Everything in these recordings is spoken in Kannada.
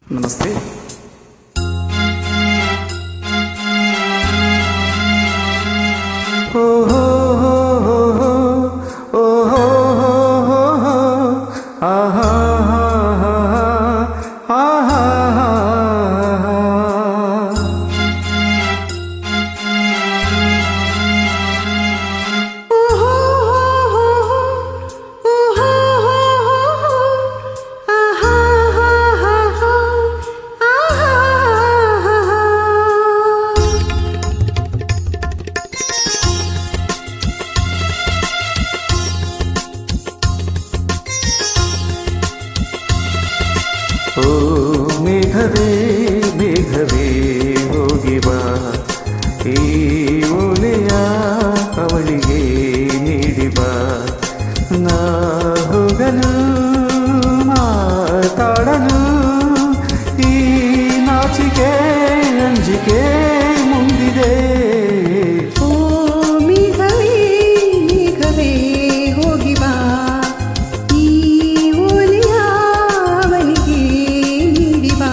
ನಮಸ್ತೆ. ಓ ಮೇಘವೇ ಮೇಘವೇ ಹೋಗಿ ಬಾ, ಈ ಓಲೆಯ ಅವಳಿಗೆ ನೀಡಿ ಬಾ. ನಾ ಹೋಗಲು ಮಾತಾಡಲು ಈ ನಾಚಿಕೆ ಅಂಜಿಕೆ ಮುಂದಿದೆ. ಓ ಮೇಘವೇ ಮೇಘವೇ ಹೋಗಿ ಬಾ, ಈ ಓಲೆಯ ಅವಳಿಗೆ ನೀಡಿ ಬಾ.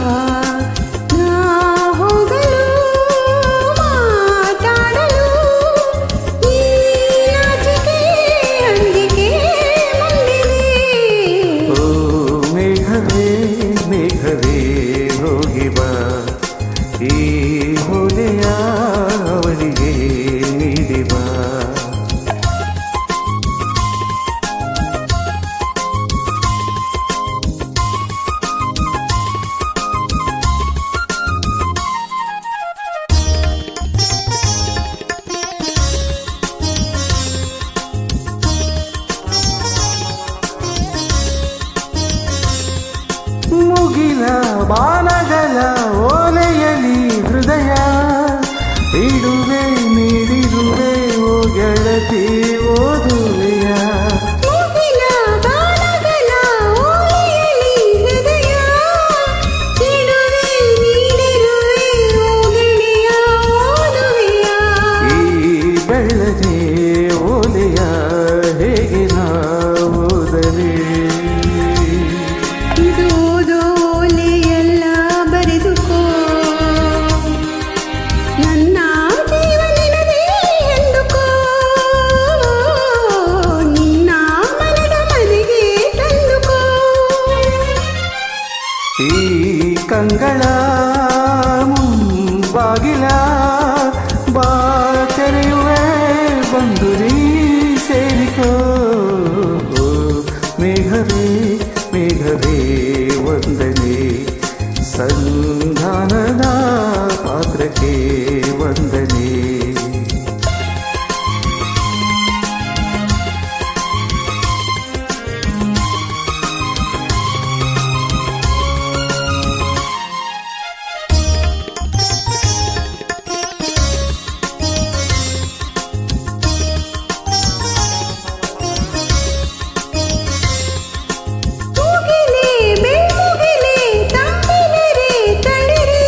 ನಾ ಹೋಗಲು ಮಾತಾಡಲು ಈ ನಾಚಿಕೆ ಅಂಜಿಕೆ ಮುಂದಿದೆ. ಓ ಮೇಘವೇ ಮೇಘವೇ ಹೋಗಿ ಬಾ, ಈ ಓಲೆಯ ಅವಳಿಗೆ ನೀಡಿ ಬಾ. ಮುಗಿಲ ಬಾಣಗಳ ಓಲೆಯಲಿ ಹೃದಯ ಇಡುವೆ ನೀಡಿರುವೆ ಓ ಗೆಳತಿ ಓದುವೆಯ. ಮುಗಿಲ ಬಾಣಗಳ ಓಲೆಯಲಿ ಹೃದಯ ಇಡುವೆ ನೀಡಿರುವೆ ಓ ಗೆಳೆಯ ಓದುವೆಯ. ಈ ಬೆಳ್ಳನೆ ಓಲೆಯ ಹೇಗೆ ನಾ ಓದಲಿ? ಇದು ಓಲೆಯೆಲ್ಲ ಬರೆದುಕೋ, ನನ್ನ ಜೀವನದೇ ಎಂದುಕೋ. ನಿನ್ನ ಮನದ ಮನೆಗೆ ತಂದುಕೋ. ಈ ಕಂಗಳ ಮುಂಬಾಗಿಲ ಬಾ ತೆರೆಯುವೆ ಬಂದು ನೀ ಸೇರಿಕೋ. ಮೇಘವೇ ಮೇಘವೇ ವಂದನೆ, ಸಂಧಾನದ ಪಾತ್ರಕ್ಕೆ ವಂದನೆ. ಮುಗಿಲೇ ಬೆಳ್ಮುಗಿಲೇ ತಂಪಿನರೆ ತಳಿರಿ,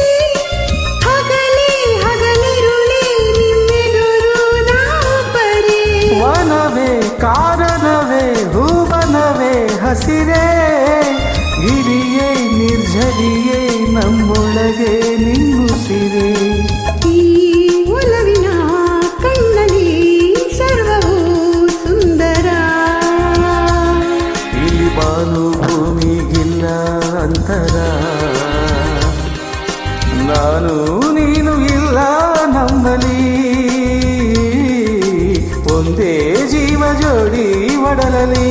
ಹಗಲೇ ಹಗಲಿರುಳೇ ನಿಮ್ಮೆದುರು ನಾವೊಬ್ಬರೇ. ವನವೇ ಕಾರಣವೇ ಹೂವನವೇ ಹಸಿರೇ, ಗಿರಿಯೇ ನಿರ್झರಿಯೇ ನಮ್ಮೊಳಗೆ ನಿನ್ನುಸಿರೇ. ಈ ಒಲವಿನ ಕಣ್ಣಲ್ಲಿ ಸರ್ವವೂ ಸುಂದರ. ಇಲ್ಲಿ ಬಾನು ಭೂಮಿಗಿಲ್ಲ ಅಂತರ, ನಾನು ನೀನು ಇಲ್ಲ ನಮ್ಮಲ್ಲಿ, ಒಂದೇ ಜೀವ ಜೋಡಿ ಒಡಲಲಿ.